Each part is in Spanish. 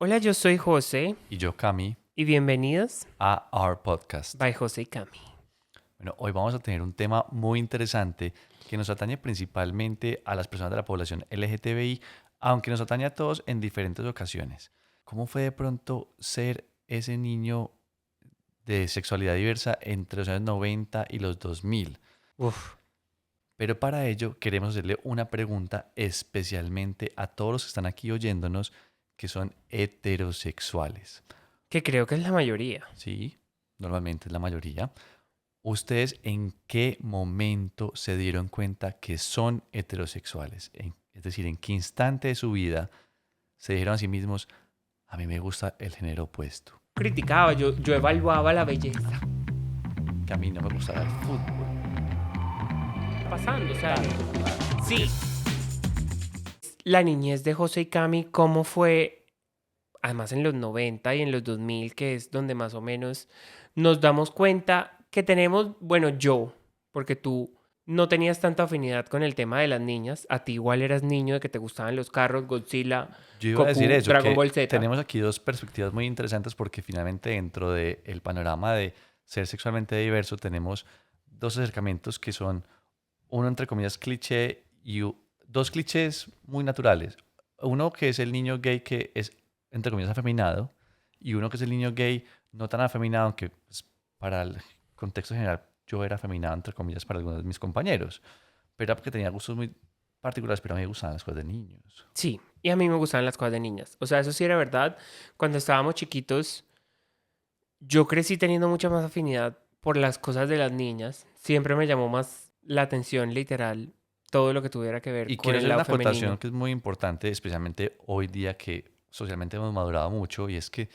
Hola, yo soy José Y yo, Cami, y bienvenidos a Our Podcast. by José y Cami. Bueno, hoy vamos a tener un tema muy interesante que nos atañe principalmente a las personas de la población LGTBI, aunque nos atañe a todos en diferentes ocasiones. ¿Cómo fue de pronto ser ese niño de sexualidad diversa entre los años 90 y los 2000? Uf, Pero para ello queremos hacerle una pregunta especialmente a todos los que están aquí oyéndonos que son heterosexuales. que creo que es la mayoría. Sí, normalmente es la mayoría. ¿Ustedes en qué momento se dieron cuenta que son heterosexuales? Es decir, ¿en qué instante de su vida se dijeron a sí mismos, a mí me gusta el género opuesto, Criticaba, yo evaluaba la belleza. que a mí no me gustará el fútbol? Pasando, o sea, Tanto, tanto. sí. La niñez de José y Cami, ¿cómo fue? Además en los 90 y en los 2000, que es donde más o menos nos damos cuenta que tenemos, bueno, yo, porque tú no tenías tanta afinidad con el tema de las niñas. A ti igual eras niño de que te gustaban los carros, Godzilla, Yo iba a decir Goku, eso, Dragon Ball que Z. tenemos aquí dos perspectivas muy interesantes porque finalmente dentro del panorama de ser sexualmente diverso tenemos dos acercamientos que son uno entre comillas cliché y dos clichés muy naturales. Uno que es el niño gay que es entre comillas afeminado y uno que es el niño gay no tan afeminado, aunque pues, para el contexto general yo era afeminado entre comillas para algunos de mis compañeros, pero era porque tenía gustos muy particulares, pero a mí me gustaban las cosas de niños. Sí, y a mí me gustaban las cosas de niñas. O sea, eso sí era verdad. Cuando estábamos chiquitos, yo crecí teniendo mucha más afinidad por las cosas de las niñas. Siempre me llamó más la atención, literal, todo lo que tuviera que ver Y con quiero el hacer lado una acotación femenino. que es muy importante, especialmente hoy día que socialmente hemos madurado mucho, y es que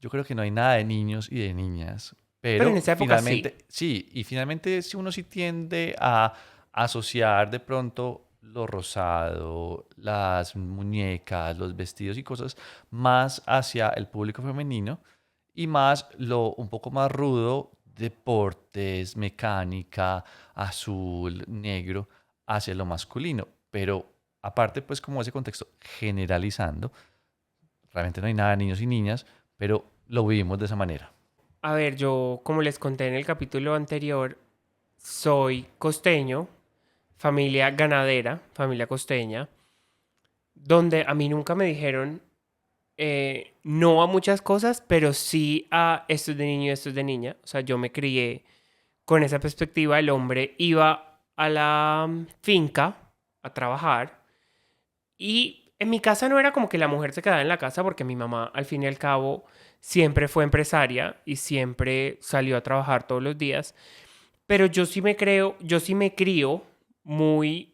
yo creo que no hay nada de niños y de niñas, Pero en pero esa época sí. finalmente, sí, y finalmente si uno sí tiende a asociar de pronto lo rosado, las muñecas, los vestidos y cosas más hacia el público femenino y más lo un poco más rudo, deportes, mecánica, azul, negro, hacia lo masculino. Pero aparte, pues como ese contexto generalizando, realmente no hay nada de niños y niñas, pero lo vivimos de esa manera. A ver, yo, como les conté en el capítulo anterior, soy costeño, familia ganadera, familia costeña, donde a mí nunca me dijeron no a muchas cosas, pero sí a esto es de niño y esto es de niña. O sea, yo me crié con esa perspectiva. El hombre iba a la finca a trabajar y en mi casa no era como que la mujer se quedaba en la casa porque mi mamá al fin y al cabo siempre fue empresaria y siempre salió a trabajar todos los días. Pero yo sí me crío muy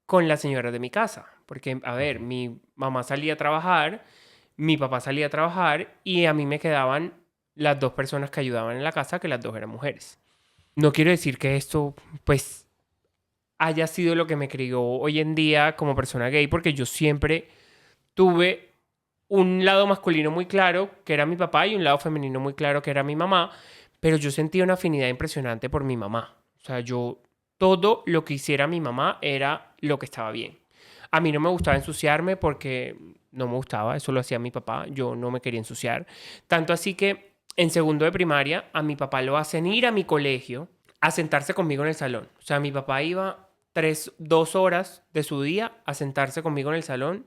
con las señoras de mi casa. Porque, a ver, Ujú. mi mamá salía a trabajar, mi papá salía a trabajar y a mí me quedaban las dos personas que ayudaban en la casa, que las dos eran mujeres. No quiero decir que esto, pues, haya sido lo que me crió hoy en día como persona gay, porque yo siempre tuve un lado masculino muy claro, que era mi papá, y un lado femenino muy claro, que era mi mamá, pero yo sentía una afinidad impresionante por mi mamá. O sea, yo, todo lo que hiciera mi mamá era lo que estaba bien. A mí no me gustaba ensuciarme porque no me gustaba, eso lo hacía mi papá, yo no me quería ensuciar. Tanto así que en segundo de primaria a mi papá lo hacen ir a mi colegio a sentarse conmigo en el salón. O sea, mi papá iba 2 horas de su día a sentarse conmigo en el salón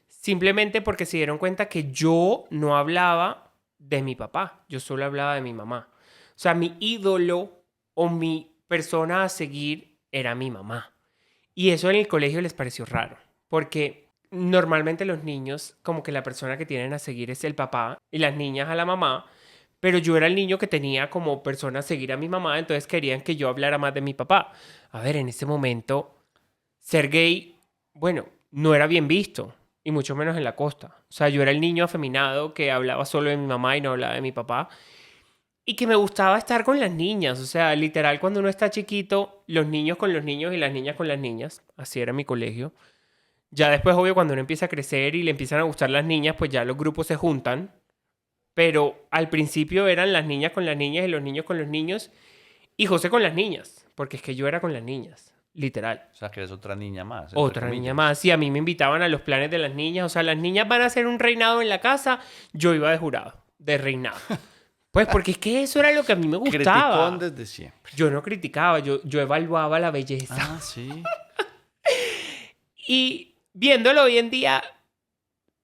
simplemente porque se dieron cuenta que yo no hablaba de mi papá, yo solo hablaba de mi mamá. O sea, mi ídolo o mi persona a seguir era mi mamá. Y eso en el colegio les pareció raro, porque normalmente los niños como que la persona que tienen a seguir es el papá y las niñas a la mamá, pero yo era el niño que tenía como persona a seguir a mi mamá, entonces querían que yo hablara más de mi papá. A ver, en ese momento ser gay, bueno, no era bien visto, y mucho menos en la costa. O sea, yo era el niño afeminado que hablaba solo de mi mamá y no hablaba de mi papá. Y que me gustaba estar con las niñas. O sea, literal, cuando uno está chiquito, los niños con los niños y las niñas con las niñas. Así era mi colegio. Ya después, obvio, cuando uno empieza a crecer y le empiezan a gustar las niñas, pues ya los grupos se juntan. Pero al principio eran las niñas con las niñas y los niños con los niños. Y José con las niñas, porque es que yo era con las niñas. literal. O sea, que eres otra niña más, entre Otra niña comillas. más. Sí, a mí me invitaban a los planes de las niñas. O sea, las niñas van a hacer un reinado en la casa. Yo iba de jurado, de reinado. Pues porque es que eso era lo que a mí me Criticón gustaba. desde siempre. Yo no criticaba, yo evaluaba la belleza. Ah, sí. Y viéndolo hoy en día,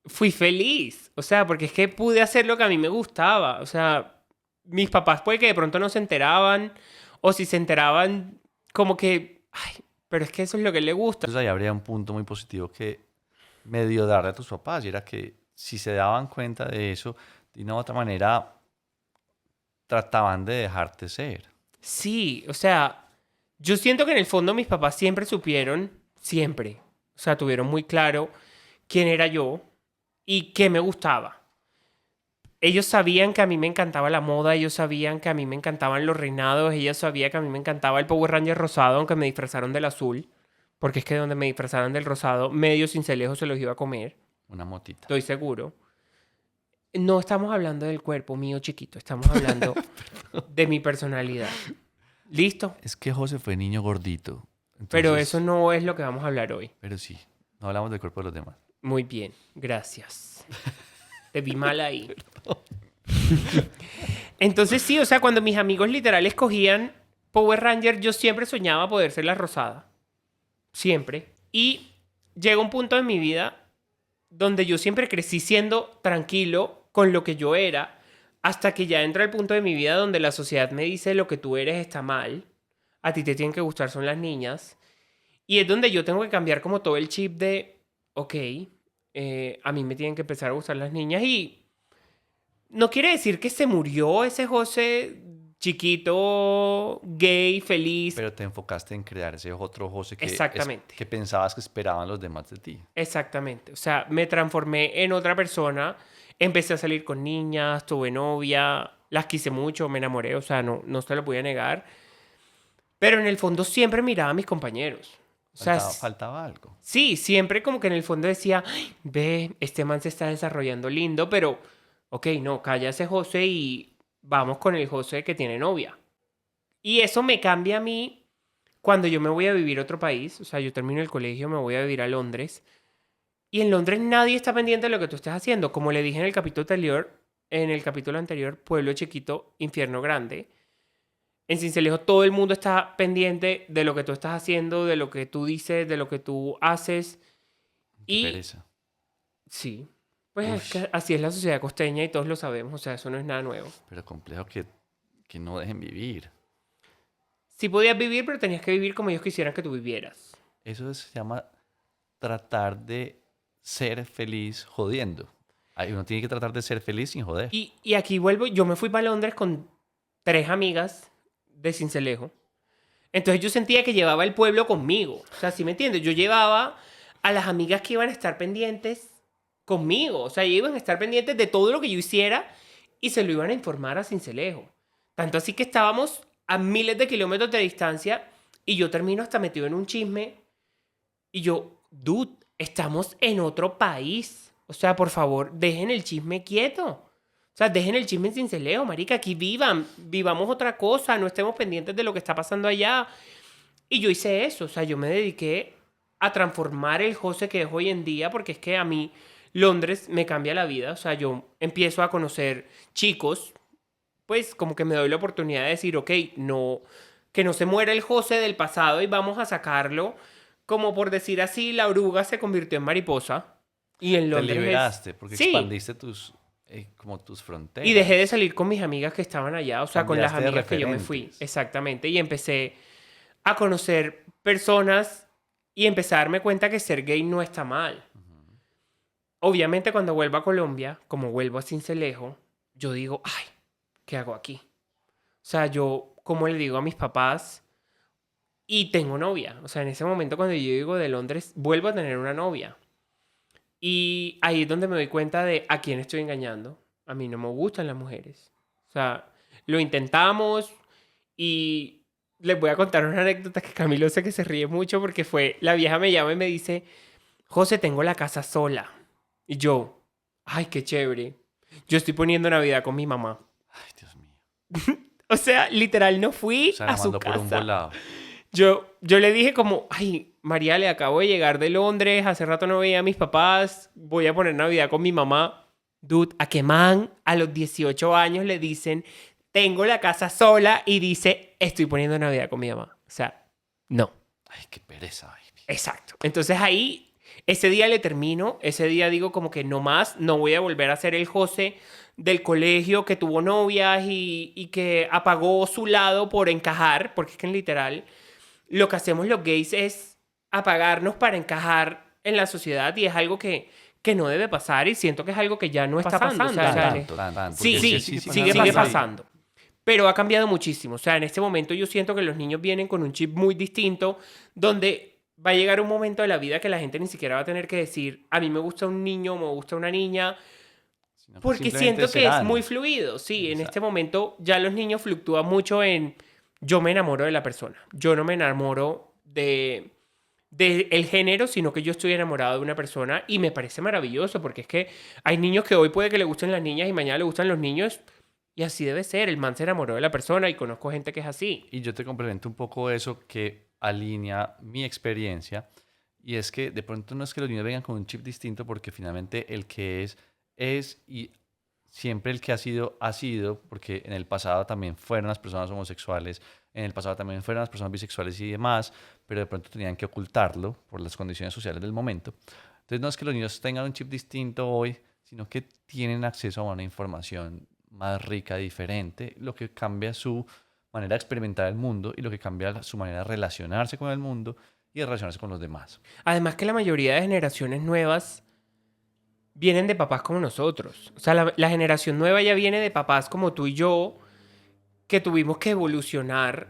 fui feliz. O sea, porque es que pude hacer lo que a mí me gustaba. O sea, mis papás puede que de pronto no se enteraban. O si se enteraban, como que... Ay, pero es que eso es lo que le gusta. Entonces ahí habría un punto muy positivo que medio darle a tus papás, y era que si se daban cuenta de eso, de una u otra manera trataban de dejarte ser. Sí, o sea, yo siento que en el fondo mis papás siempre supieron, siempre. O sea, tuvieron muy claro quién era yo y qué me gustaba. Ellos sabían que a mí me encantaba la moda, ellos sabían que a mí me encantaban los reinados, ellos sabían que a mí me encantaba el Power Ranger rosado, aunque me disfrazaron del azul. Porque es que donde me disfrazaran del rosado, medio cincelejo se los iba a comer, Una motita. estoy seguro. No estamos hablando del cuerpo mío chiquito, estamos hablando de mi personalidad. ¿Listo? Es que José fue niño gordito. Pero Entonces, eso no es lo que vamos a hablar hoy. pero sí, no hablamos del cuerpo de los demás. Muy bien, gracias. Te vi mal ahí. Entonces sí, o sea, cuando mis amigos literal escogían Power Ranger, yo siempre soñaba poder ser la rosada. Siempre. Y llega un punto en mi vida donde yo siempre crecí siendo tranquilo con lo que yo era, hasta que ya entra el punto de mi vida donde la sociedad me dice lo que tú eres está mal, a ti te tienen que gustar son las niñas, y es donde yo tengo que cambiar como todo el chip de, ok, a mí me tienen que empezar a gustar las niñas, y no quiere decir que se murió ese José chiquito, gay, feliz. Pero te enfocaste en crear ese otro José Exactamente. que pensabas que esperaban los demás de ti. Exactamente. O sea, me transformé en otra persona. Empecé a salir con niñas, tuve novia, las quise mucho, me enamoré, o sea, no se lo voy a negar. Pero en el fondo siempre miraba a mis compañeros. O sea, Faltaba algo. sí, siempre como que en el fondo decía, "Ay, ve, este man se está desarrollando lindo, pero, ok, no, calla ese José y vamos con el José que tiene novia". Y eso me cambia a mí cuando yo me voy a vivir a otro país. O sea, yo termino el colegio, me voy a vivir a Londres. Y en Londres nadie está pendiente de lo que tú estés haciendo. Como le dije en el capítulo anterior, pueblo chiquito, infierno grande. En Sincelejo todo el mundo está pendiente de lo que tú estás haciendo, de lo que tú dices, de lo que tú haces. Qué Y pereza. sí, pues es Ush, que así es la sociedad costeña y todos lo sabemos. O sea, eso no es nada nuevo. pero complejo que no dejen vivir. Sí podías vivir, pero tenías que vivir como ellos quisieran que tú vivieras. Eso se llama tratar de ser feliz jodiendo. Uno tiene que tratar de ser feliz sin joder. Y aquí vuelvo, yo me fui para Londres con 3 amigas de Sincelejo. Entonces yo sentía que llevaba el pueblo conmigo. O sea, ¿sí me entiendes? Yo llevaba a las amigas que iban a estar pendientes conmigo. O sea, iban a estar pendientes de todo lo que yo hiciera y se lo iban a informar a Sincelejo. Tanto así que estábamos a miles de kilómetros de distancia y yo termino hasta metido en un chisme. Y yo, dude, estamos en otro país. O sea, por favor, dejen el chisme quieto. O sea, dejen el chisme en Sincelejo, marica. Aquí vivamos otra cosa, no estemos pendientes de lo que está pasando allá. Y yo hice eso. O sea, yo me dediqué a transformar el José que es hoy en día, porque es que a mí Londres me cambia la vida. O sea, yo empiezo a conocer chicos, pues como que me doy la oportunidad de decir, ok, no, que no se muera el José del pasado y vamos a sacarlo. Como por decir así, la oruga se convirtió en mariposa. Y en Te Londres liberaste porque Sí. expandiste como tus fronteras. Y dejé de salir con mis amigas que estaban allá, o sea, con las Cambiaste de amigas que yo me fui. referentes. Exactamente. Y empecé a conocer personas y empecé a darme cuenta que ser gay no está mal. Obviamente cuando vuelvo a Colombia, como vuelvo a Sincelejo, yo digo, ay, ¿qué hago aquí? O sea, yo, ¿cómo le digo a mis papás? Y tengo novia. O sea, en ese momento cuando yo digo de Londres, vuelvo a tener una novia. Y ahí es donde me doy cuenta de a quién estoy engañando. A mí no me gustan las mujeres. O sea, lo intentamos y les voy a contar una anécdota que Camilo sé que se ríe mucho porque fue, la vieja me llama y me dice, José, tengo la casa sola. Y yo, ay, qué chévere. Yo estoy poniendo Navidad con mi mamá. Ay, Dios mío. O sea, literal, no fui O sea, a la su mandó por un casa. volado. Yo le dije como, ay, María, le acabo de llegar de Londres, hace rato no veía a mis papás, voy a poner Navidad con mi mamá. Dude, a qué man a los 18 años le dicen, tengo la casa sola y dice, estoy poniendo Navidad con mi mamá. O sea, no. Ay, qué pereza, baby. Exacto. Entonces ahí, ese día le termino, ese día digo como que no más, no voy a volver a ser el José del colegio que tuvo novias y que apagó su lado por encajar, porque es que en literal lo que hacemos los gays es apagarnos para encajar en la sociedad y es algo que no debe pasar y siento que es algo que ya no está pasando. O sea, Tanto. sí, Porque sí, sí sigue pasa. pasando. Pero ha cambiado muchísimo. O sea, en este momento yo siento que los niños vienen con un chip muy distinto, donde va a llegar un momento de la vida que la gente ni siquiera va a tener que decir, a mí me gusta un niño o me gusta una niña, Sino que porque simplemente siento que es serán. muy fluido. Sí, en este Exacto. momento ya los niños fluctúan mucho en yo me enamoro de la persona. Yo no me enamoro de el género, sino que yo estoy enamorado de una persona y me parece maravilloso porque es que hay niños que hoy puede que le gusten las niñas y mañana le gustan los niños y así debe ser. El man se enamoró de la persona y conozco gente que es así. Y yo te complemento un poco eso que alinea mi experiencia. Y es que de pronto no es que los niños vengan con un chip distinto, porque finalmente el que es y siempre el que ha sido, porque en el pasado también fueron las personas homosexuales, en el pasado también fueron las personas bisexuales y demás, pero de pronto tenían que ocultarlo por las condiciones sociales del momento. Entonces no es que los niños tengan un chip distinto hoy, sino que tienen acceso a una información más rica, diferente, lo que cambia su manera de experimentar el mundo y lo que cambia su manera de relacionarse con el mundo y de relacionarse con los demás. Además que la mayoría de generaciones nuevas vienen de papás como nosotros. O sea, la generación nueva ya viene de papás como tú y yo, que tuvimos que evolucionar.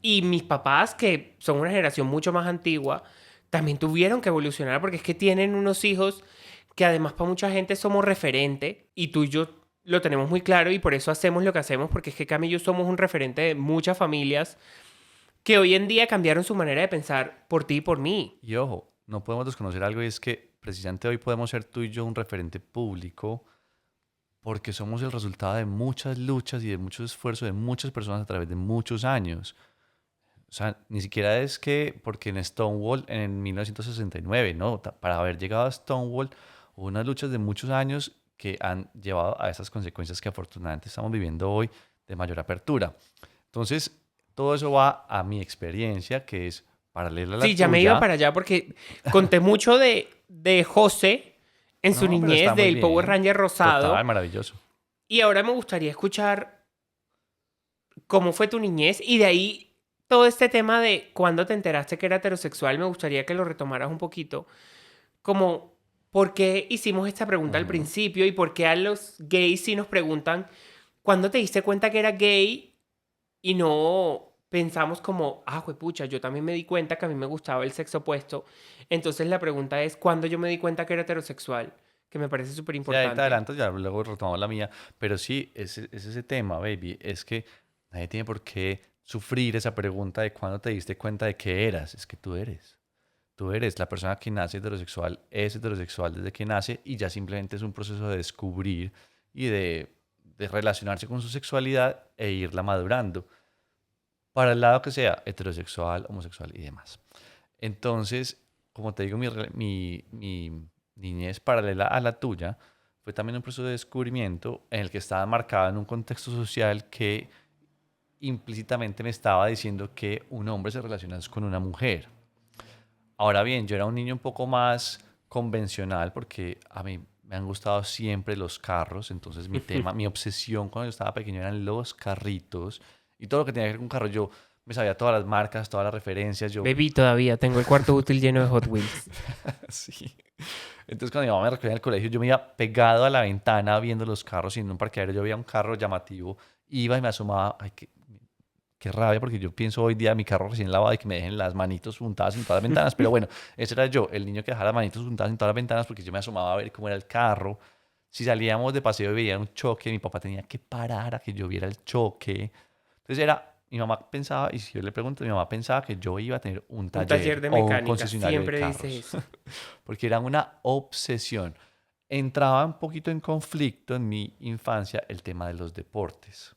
Y mis papás, que son una generación mucho más antigua, también tuvieron que evolucionar porque es que tienen unos hijos que además para mucha gente somos referente y tú y yo lo tenemos muy claro y por eso hacemos lo que hacemos porque es que Cami y yo somos un referente de muchas familias que hoy en día cambiaron su manera de pensar por ti y por mí. Y ojo, no podemos desconocer algo, y es que precisamente hoy podemos ser tú y yo un referente público porque somos el resultado de muchas luchas y de mucho esfuerzo de muchas personas a través de muchos años. O sea, ni siquiera es que porque en Stonewall en 1969, no, para haber llegado a Stonewall hubo unas luchas de muchos años que han llevado a esas consecuencias que afortunadamente estamos viviendo hoy de mayor apertura. Entonces, todo eso va a mi experiencia, que es paralela a la Sí, ya me iba tuya. para allá porque conté mucho de José en su No, pero está niñez, muy del Power bien. Ranger Total, rosado. maravilloso. Y ahora me gustaría escuchar cómo fue tu niñez y de ahí todo este tema de cuándo te enteraste que era heterosexual, me gustaría que lo retomaras un poquito. Como, ¿por qué hicimos esta pregunta al Ujú. principio y por qué a los gays sí nos preguntan, ¿cuándo te diste cuenta que era gay? Y no pensamos como, ah, juepucha, yo también me di cuenta que a mí me gustaba el sexo opuesto. Entonces la pregunta es, ¿cuándo yo me di cuenta que era heterosexual? Que me parece súper Sí, ahí te importante. adelantas, ya luego retomamos la mía. Pero sí, es ese tema, baby. Es que nadie tiene por qué sufrir esa pregunta de cuándo te diste cuenta de que eras. Es que tú eres. Tú eres la persona que nace heterosexual, es heterosexual desde que nace y ya simplemente es un proceso de descubrir y de relacionarse con su sexualidad e irla madurando para el lado que sea, heterosexual, homosexual y demás. Entonces, como te digo, mi niñez paralela a la tuya fue también un proceso de descubrimiento en el que estaba marcado en un contexto social que implícitamente me estaba diciendo que un hombre se relaciona con una mujer. Ahora bien, yo era un niño un poco más convencional porque a mí me han gustado siempre los carros, entonces mi tema, mi obsesión cuando yo estaba pequeño eran los carritos y todo lo que tenía que ver con carros. Yo me sabía todas las marcas, todas las referencias, yo Bebí todavía, tengo el cuarto útil lleno de Hot Wheels. sí. Entonces cuando mi mamá me recogía en el colegio, yo me iba pegado a la ventana viendo los carros y en un parqueadero yo veía un carro llamativo, iba y me asomaba, ay, qué rabia, porque yo pienso hoy día mi carro recién lavado y que me dejen las manitos juntadas en todas las ventanas. Pero bueno, ese era yo, el niño que dejaba las manitos juntadas en todas las ventanas porque yo me asomaba a ver cómo era el carro. Si salíamos de paseo y veía un choque, mi papá tenía que parar a que yo viera el choque. Entonces era, mi mamá pensaba, y si yo le pregunto, mi mamá pensaba que yo iba a tener un Un taller taller de o un mecánica, concesionario de siempre dice carros, eso. porque era una obsesión. Entraba un poquito en conflicto en mi infancia el tema de los deportes.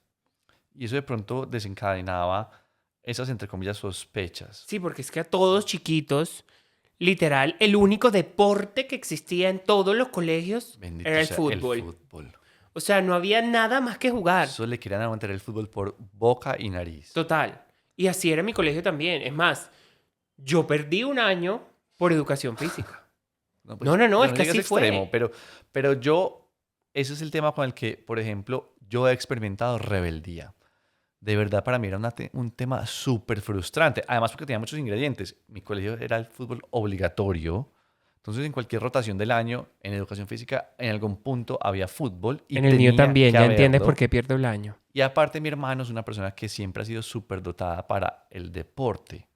Y eso de pronto desencadenaba esas, entre comillas, sospechas. Sí, porque es que a todos chiquitos, literal, el único deporte que existía en todos los colegios Bendito era el sea el fútbol. fútbol. O sea, no había nada más que jugar. Solo le querían aguantar el fútbol por boca y nariz. Total. Y así era en mi colegio también. Es más, yo perdí un año por educación física. No, No, es que llegué a así ese extremo, fue. pero yo, ese es el tema con el que, por ejemplo, yo he experimentado rebeldía. De verdad, para mí era un tema súper frustrante. Además, porque tenía muchos ingredientes. Mi colegio era el fútbol obligatorio. Entonces, en cualquier rotación del año, en educación física, en algún punto había fútbol y En el mío tenía también, que ya entiendes por haberlo. qué pierdo el año. Y aparte, mi hermano es una persona que siempre ha sido súper dotada para el deporte.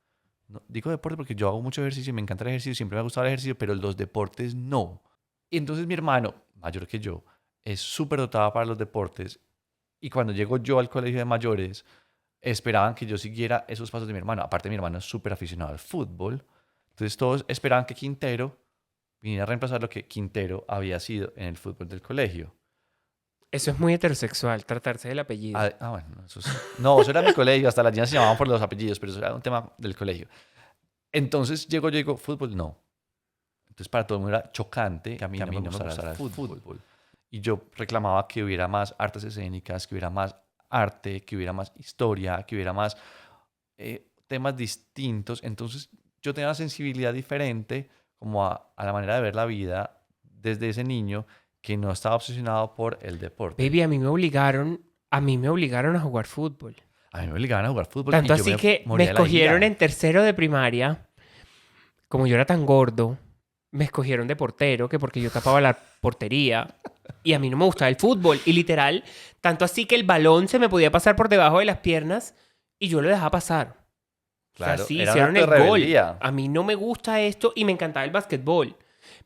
Digo deporte porque yo hago mucho ejercicio, me encanta el ejercicio, siempre me ha gustado el ejercicio, pero los deportes no. Y entonces mi hermano, mayor que yo, es súper dotado para los deportes. Y cuando llego yo al colegio de mayores, esperaban que yo siguiera esos pasos de mi hermano. Aparte, mi hermano es súper aficionado al fútbol. Entonces todos esperaban que Quintero viniera a reemplazar lo que Quintero había sido en el fútbol del colegio. Eso es muy heterosexual, tratarse del apellido. Bueno, no, eso era mi colegio, hasta las niñas se llamaban por los apellidos, pero eso era un tema del colegio. Entonces yo digo, fútbol no. Entonces para todo el mundo era chocante que a mí no me gustara el fútbol. Y yo reclamaba que hubiera más artes escénicas, que hubiera más arte, que hubiera más historia, que hubiera más temas distintos. Entonces yo tenía una sensibilidad diferente como a la manera de ver la vida desde ese niño que no estaba obsesionado por el deporte. Baby, a mí me obligaron a jugar fútbol. A mí me obligaban a jugar fútbol Tanto y yo así me que me moría de la escogieron ira. en tercero de primaria. Como yo era tan gordo, me escogieron de portero, que porque yo tapaba la portería. Y a mí no me gustaba el fútbol. Y literal, tanto así que el balón se me podía pasar por debajo de las piernas y yo lo dejaba pasar. O sea, Claro, sí, era un hicieron acto el de gol. rebeldía. A mí no me gusta esto y me encantaba el básquetbol.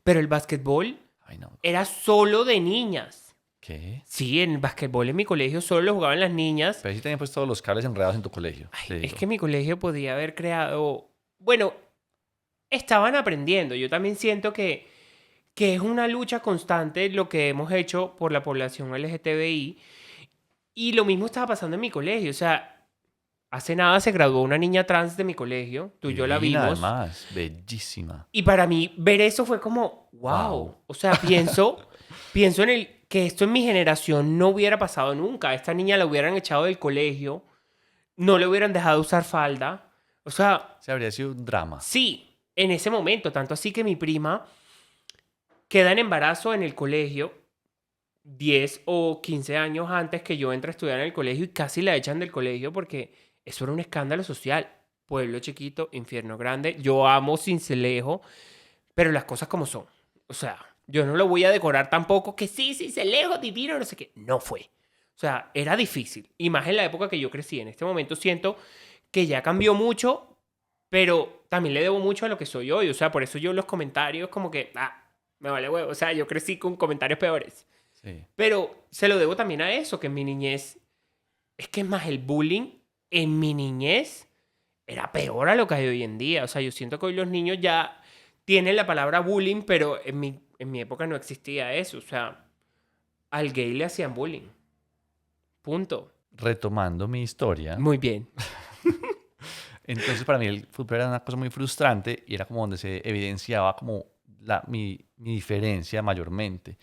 Pero el básquetbol Ay, no. era solo de niñas. ¿Qué? Sí, en el básquetbol en mi colegio solo lo jugaban las niñas. Pero ahí sí tenían pues todos los cables enredados en tu colegio. Ay, te es digo. que mi colegio podía haber creado... Bueno, estaban aprendiendo. Yo también siento que es una lucha constante lo que hemos hecho por la población LGTBI. Y lo mismo estaba pasando en mi colegio. O sea, hace nada se graduó una niña trans de mi colegio. Tú y yo la Divina, vimos. además, bellísima. Y para mí ver eso fue como, wow. Wow. O sea, pienso en el que esto en mi generación no hubiera pasado nunca. A esta niña la hubieran echado del colegio, no le hubieran dejado usar falda. O sea, Se habría sido un drama. sí, en ese momento, tanto así que mi prima queda en embarazo en el colegio 10 o 15 años antes que yo entre a estudiar en el colegio y casi la echan del colegio porque eso era un escándalo social. Pueblo chiquito, infierno grande. Yo amo Sincelejo, pero las cosas como son. O sea, yo no lo voy a decorar tampoco que sí, Sincelejo, divino, no sé qué. No fue. O sea, era difícil. Y más en la época que yo crecí. En este momento siento que ya cambió mucho, pero también le debo mucho a lo que soy hoy. O sea, por eso yo los comentarios como que, me vale huevo. O sea, yo crecí con comentarios peores. Sí. Pero se lo debo también a eso, que en mi niñez, es que es más el bullying en mi niñez era peor a lo que hay hoy en día. O sea, yo siento que hoy los niños ya tienen la palabra bullying, pero en mi época no existía eso. O sea, al gay le hacían bullying. Punto. Retomando mi historia, Muy bien. entonces para mí el fútbol era una cosa muy frustrante y era como donde se evidenciaba como mi diferencia mayormente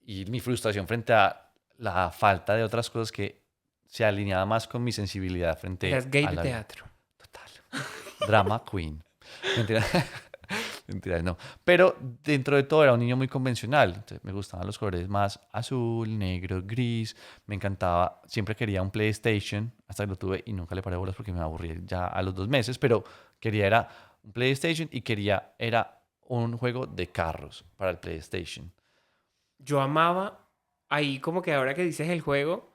y mi frustración frente a la falta de otras cosas que se alineaba más con mi sensibilidad frente Eras gay a de la vida. teatro. Total. Drama queen. Mentira. Mentira, no. Pero dentro de todo era un niño muy convencional. Entonces, me gustaban los colores más azul, negro, gris. Me encantaba. Siempre quería un PlayStation. Hasta que lo tuve y nunca le paré bolas porque me aburrí ya a los 2 meses. Pero quería era un PlayStation y era un juego de carros para el PlayStation. Yo amaba, ahí como que ahora que dices el juego,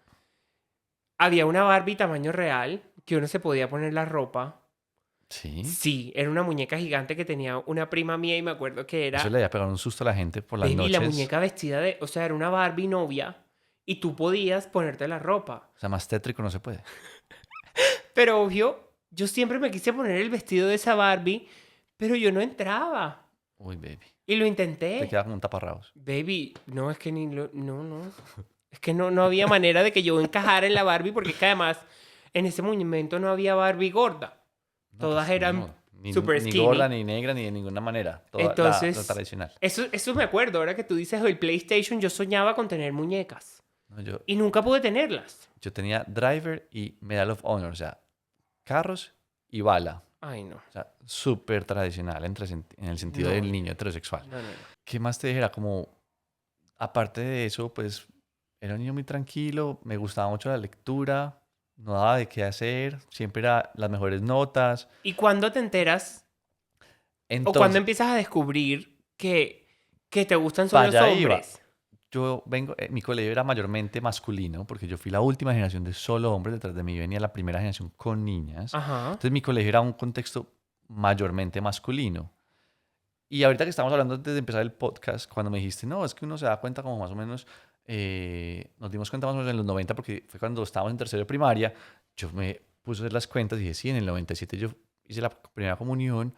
había una Barbie tamaño real que uno se podía poner la ropa. Sí. Sí, era una muñeca gigante que tenía una prima mía y me acuerdo que Eso era, le había pegado un susto a la gente por las baby, la noches. muñeca vestida de, o sea, era una Barbie novia y tú podías ponerte la ropa. O sea, más tétrico no se puede. Pero obvio, yo siempre me quise poner el vestido de esa Barbie, pero yo no entraba. Uy, baby. Y lo Te intenté. queda como un taparrabos. Baby, no, es que ni lo, no. Es que no había manera de que yo encajara en la Barbie porque es que además En ese momento no había Barbie gorda. No, Todas pues eran no, super ni skinny. gorda, ni negra, ni de ninguna manera. Toda la Entonces, tradicional. eso me acuerdo. Ahora que tú dices el PlayStation, yo soñaba con tener muñecas. No, yo, Y nunca pude tenerlas. yo tenía Driver y Medal of Honor, o sea, carros y bala. Ay, no. O sea, súper tradicional en el sentido No, del no, niño heterosexual. no, no. ¿Qué más te dijera? Como, aparte de eso, pues era un niño muy tranquilo, me gustaba mucho la lectura, no daba de qué hacer, siempre era las mejores notas. ¿Y cuándo te enteras o cuándo Entonces, empiezas a descubrir que te gustan son para los allá iba. hombres? Yo vengo, mi colegio era mayormente masculino, porque yo fui la última generación de solo hombres, detrás de mí venía la primera generación con niñas. Ajá. Entonces mi colegio era un contexto mayormente masculino. Y ahorita que estamos hablando antes de empezar el podcast, cuando me dijiste, no, es que uno se da cuenta como más o menos, nos dimos cuenta más o menos en los 90, porque fue cuando estábamos en tercero de primaria, yo me puse a hacer las cuentas y dije, sí, en el 97 yo hice la primera comunión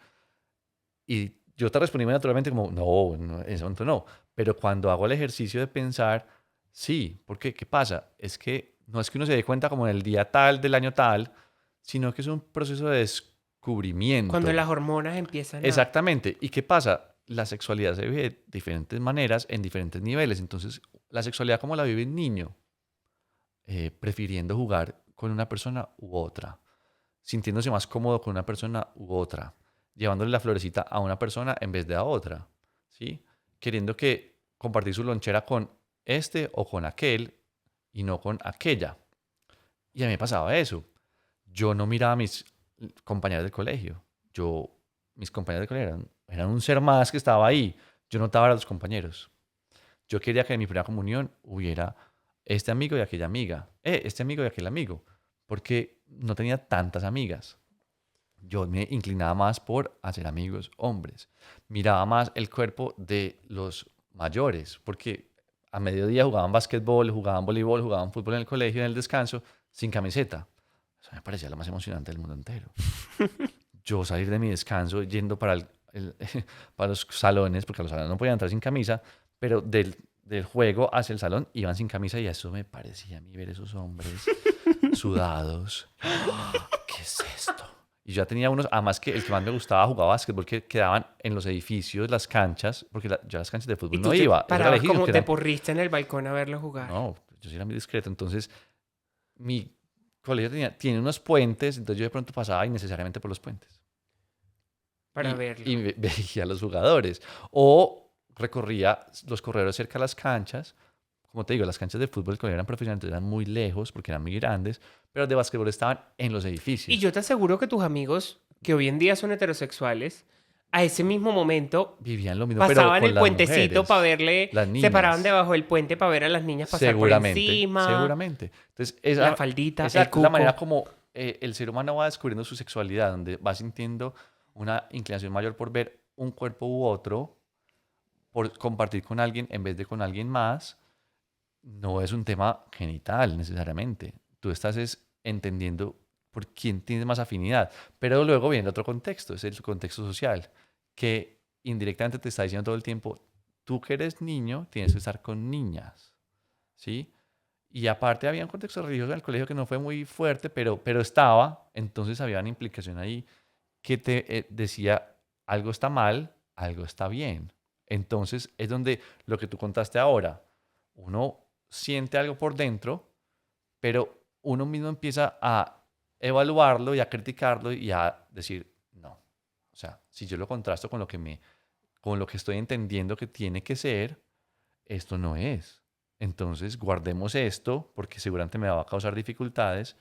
y yo te respondí muy naturalmente como, no, no, en ese momento no. Pero cuando hago el ejercicio de pensar, sí, porque ¿qué pasa? Es que no es que uno se dé cuenta como en el día tal, del año tal, sino que es un proceso de Cuando descubrimiento. las hormonas empiezan a... Exactamente. ¿Y qué pasa? La sexualidad se vive de diferentes maneras, en diferentes niveles. Entonces, la sexualidad como la vive el niño, prefiriendo jugar con una persona u otra, sintiéndose más cómodo con una persona u otra, llevándole la florecita a una persona en vez de a otra, ¿sí? Queriendo que compartir su lonchera con este o con aquel y no con aquella. Y a mí me pasaba eso. Yo no miraba a mis compañeros del colegio. Mis compañeros del colegio eran un ser más que estaba ahí. Yo notaba a los compañeros. Yo quería que en mi primera comunión hubiera este amigo y aquella amiga. Este amigo y aquel amigo. Porque no tenía tantas amigas. Yo me inclinaba más por hacer amigos hombres. Miraba más el cuerpo de los mayores. Porque a mediodía jugaban básquetbol, jugaban voleibol, jugaban fútbol en el colegio, en el descanso, sin camiseta. Eso me parecía lo más emocionante del mundo entero. Yo salir de mi descanso yendo para los salones, porque a los salones no podían entrar sin camisa, pero del juego hacia el salón iban sin camisa y eso me parecía a mí ver esos hombres sudados. ¿Qué es esto? Y yo ya tenía unos, además que el que más me gustaba jugaba básquetbol, que quedaban en los edificios, las canchas, porque yo a las canchas de Y fútbol tú no te iba, eso era parabas elegido, como que te eran, porriste en el balcón a verlo jugar. no, yo sí era muy discreto, entonces mi colegio tiene unos puentes, entonces yo de pronto pasaba innecesariamente por los puentes Para verlo. veía a los jugadores. O recorría los corredores cerca de las canchas. Como te digo, las canchas de fútbol que eran profesionales eran muy lejos porque eran muy grandes, pero las de básquetbol estaban en los Y edificios. yo te aseguro que tus amigos, que hoy en día son heterosexuales, a ese mismo momento Vivían lo mismo, pero pasaban con el las puentecito para mujeres, verle, las se paraban niñas. debajo del puente para ver a las niñas pasar por Seguramente, encima, seguramente. Entonces, la faldita, esa el es la manera cuco. como el ser humano va descubriendo su sexualidad, donde va sintiendo una inclinación mayor por ver un cuerpo u otro, por compartir con alguien en vez de con alguien más. No es un tema genital necesariamente. Tú estás entendiendo por quién tienes más afinidad. Pero luego viene otro contexto, es el contexto social, que indirectamente te está diciendo todo el tiempo, tú que eres niño, tienes que estar con niñas, ¿sí? Y aparte había un contexto religioso en el colegio que no fue muy fuerte, pero estaba, entonces había una implicación ahí que te decía, algo está mal, algo está bien. Entonces es donde lo que tú contaste ahora, uno siente algo por dentro, pero uno mismo empieza a evaluarlo y a criticarlo y a decir, no. O sea, si yo lo contrasto con lo que estoy entendiendo que tiene que ser, esto no es. Entonces, guardemos esto porque seguramente me va a causar dificultades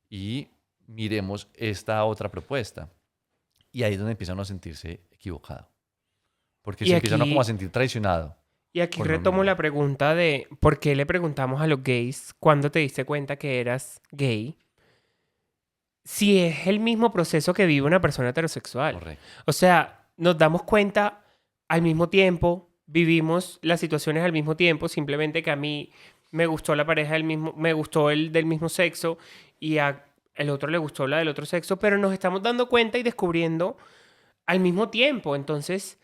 y miremos esta otra propuesta. Y ahí es donde empieza uno a sentirse equivocado. Porque Y se empieza uno como a aquí, sentir traicionado y aquí con uno retomo mismo. la pregunta de por qué le preguntamos a los gays cuándo te diste cuenta que eras gay, si es el mismo proceso que vive una persona heterosexual. Correcto. O sea, nos damos cuenta al mismo tiempo, vivimos las situaciones al mismo tiempo, simplemente que a mí me gustó la pareja del mismo, me gustó el del mismo sexo y a el otro le gustó la del otro sexo, pero nos estamos dando cuenta y descubriendo al mismo tiempo. Entonces,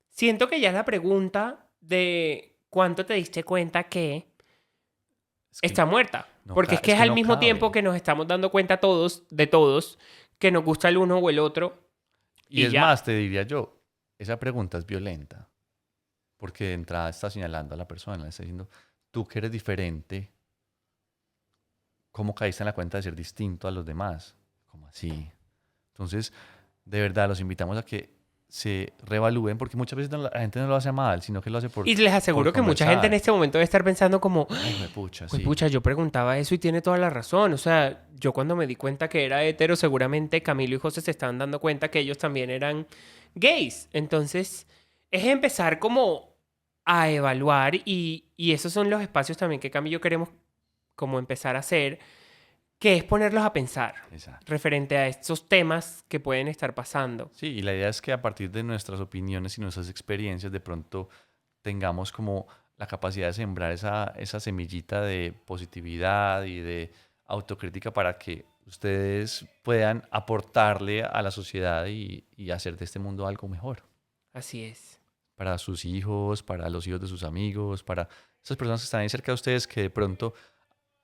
siento que ya la pregunta de cuánto te diste cuenta que Es que está muerta. no, Porque es que es es que al no mismo tiempo cabe. que nos estamos dando cuenta todos, de todos, que nos gusta el uno o el otro Y y es más, ya. te diría yo, esa pregunta es violenta, porque de entrada está señalando a la persona, le está diciendo, tú que eres diferente, ¿cómo caíste en la cuenta de ser distinto a los demás? ¿Cómo así? Entonces, de verdad, los invitamos a que se reevalúen, porque muchas veces la gente no lo hace mal, sino que lo hace Y les por aseguro que mucha gente en conversar. este momento debe estar pensando como, Ay, pucha, pues sí. pucha, yo preguntaba eso y tiene toda la razón. O sea, yo cuando me di cuenta que era hetero, seguramente Camilo y José se estaban dando cuenta que ellos también eran gays. Entonces, es empezar como a evaluar y esos son los espacios también que Camilo y yo queremos como empezar a hacer, que es ponerlos a pensar Exacto. referente a estos temas que pueden estar pasando. Sí, y la idea es que a partir de nuestras opiniones y nuestras experiencias, de pronto tengamos como la capacidad de sembrar esa semillita de positividad y de autocrítica para que ustedes puedan aportarle a la sociedad y hacer de este mundo algo mejor. Así es. Para sus hijos, para los hijos de sus amigos, para esas personas que están ahí cerca de ustedes que de pronto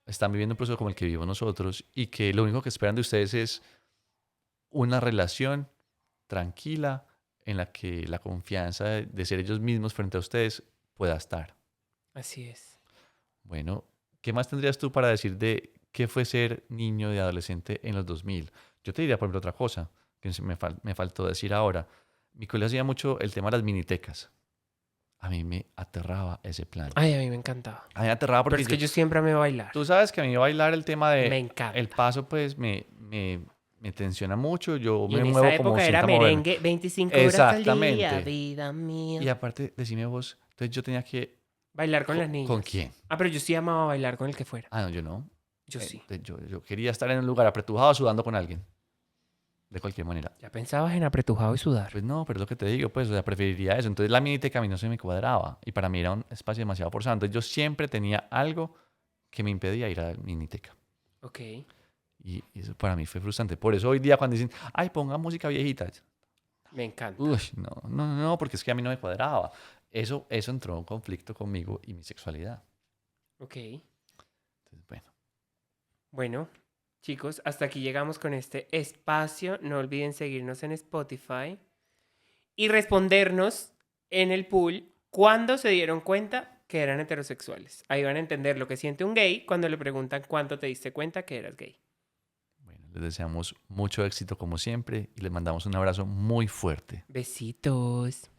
están viviendo un proceso como el que vivimos nosotros y que lo único que esperan de ustedes es una relación tranquila en la que la confianza de ser ellos mismos frente a ustedes pueda estar. Así es. Bueno, ¿qué más tendrías tú para decir de qué fue ser niño de adolescente en los 2000? Yo te diría, por ejemplo, otra cosa que me faltó decir ahora. Mi colegio hacía mucho el tema de las minitecas. A mí me aterraba ese plan. Ay, a mí me encantaba. A mí me aterraba Pero porque es que yo siempre amé bailar. tú sabes que a mí bailar el tema Me de el encanta. paso, pues me tensiona mucho. Yo Y me en esa muevo como época era sienta moverme. merengue 25 horas al día, Exactamente. vida Y mía. aparte, decime vos, entonces yo tenía que... Bailar con las ¿Con niñas. quién? Ah, pero yo sí amaba bailar con el que fuera. Ah, no, yo no. Yo sí. Yo quería estar en un lugar apretujado sudando con alguien. De cualquier manera. ¿Ya pensabas en apretujado y sudar? Pues no, pero es lo que te digo, pues, o sea, preferiría eso. Entonces la miniteca a mí no se me cuadraba. Y para mí era un espacio demasiado forzado. Entonces yo siempre tenía algo que me impedía ir a la miniteca. Ok. Y eso para mí fue frustrante. Por eso hoy día cuando dicen, ay, ponga música viejita. Me encanta. Uy, no, porque es que a mí no me cuadraba. Eso entró en conflicto conmigo y mi sexualidad. Ok. Entonces, bueno, Bueno, chicos, hasta aquí llegamos con este espacio. No olviden seguirnos en Spotify y respondernos en el pool cuándo se dieron cuenta que eran heterosexuales. Ahí van a entender lo que siente un gay cuando le preguntan cuándo te diste cuenta que eras gay. bueno, les deseamos mucho éxito como siempre y les mandamos un abrazo muy fuerte. Besitos.